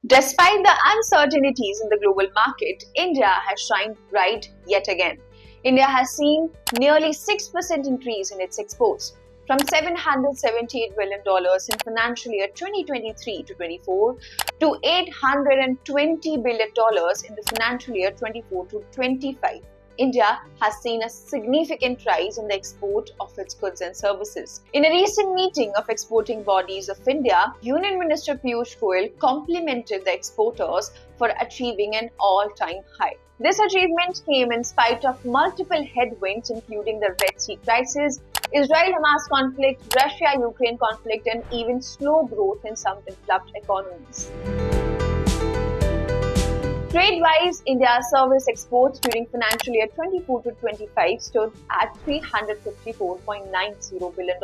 Despite the uncertainties in the global market, India has shined bright yet again. India has seen nearly 6% increase in its exports, from $778 billion in financial year 2023 to 24 to $820 billion in the financial year 24 to 25. India has seen a significant rise in the export of its goods and services. In a recent meeting of exporting bodies of India, Union Minister Piyush Goyal complimented the exporters for achieving an all-time high. This achievement came in spite of multiple headwinds, including the Red Sea crisis, Israel-Hamas conflict, Russia-Ukraine conflict, and even slow growth in some developed economies. Trade-wise, India's service exports during financial year 24 to 25 stood at $354.90 billion.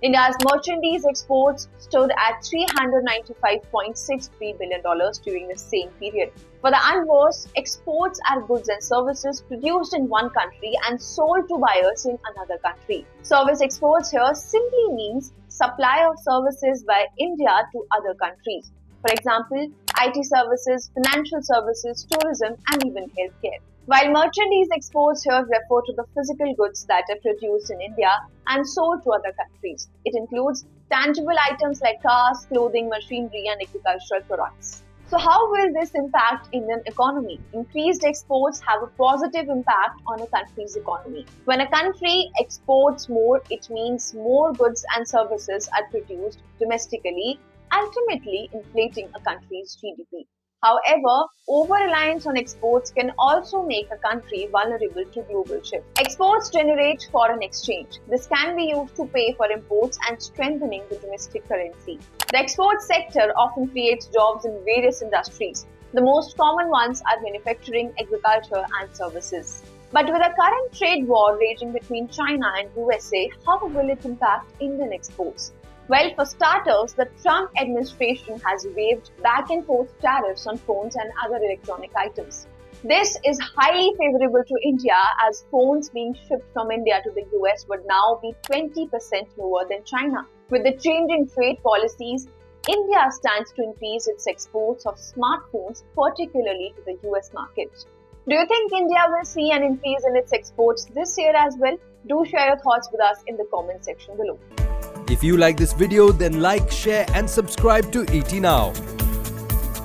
India's merchandise exports stood at $395.63 billion during the same period. For the unversed, exports are goods and services produced in one country and sold to buyers in another country. Service exports here simply means supply of services by India to other countries. For example, IT services, financial services, tourism, and even healthcare. While merchandise exports here refer to the physical goods that are produced in India and sold to other countries. It includes tangible items like cars, clothing, machinery, and agricultural products. So how will this impact Indian economy? Increased exports have a positive impact on a country's economy. When a country exports more, it means more goods and services are produced domestically, ultimately inflating a country's GDP. However, over-reliance on exports can also make a country vulnerable to global shifts. Exports generate foreign exchange. This can be used to pay for imports and strengthening the domestic currency. The export sector often creates jobs in various industries. The most common ones are manufacturing, agriculture, and services. But with the current trade war raging between China and USA, how will it impact Indian exports? Well, for starters, the Trump administration has waived back and forth tariffs on phones and other electronic items. This is highly favorable to India, as phones being shipped from India to the US would now be 20% lower than China. With the changing trade policies, India stands to increase its exports of smartphones, particularly to the US market. Do you think India will see an increase in its exports this year as well? Do share your thoughts with us in the comment section below. If you like this video, then like, share and subscribe to ET Now.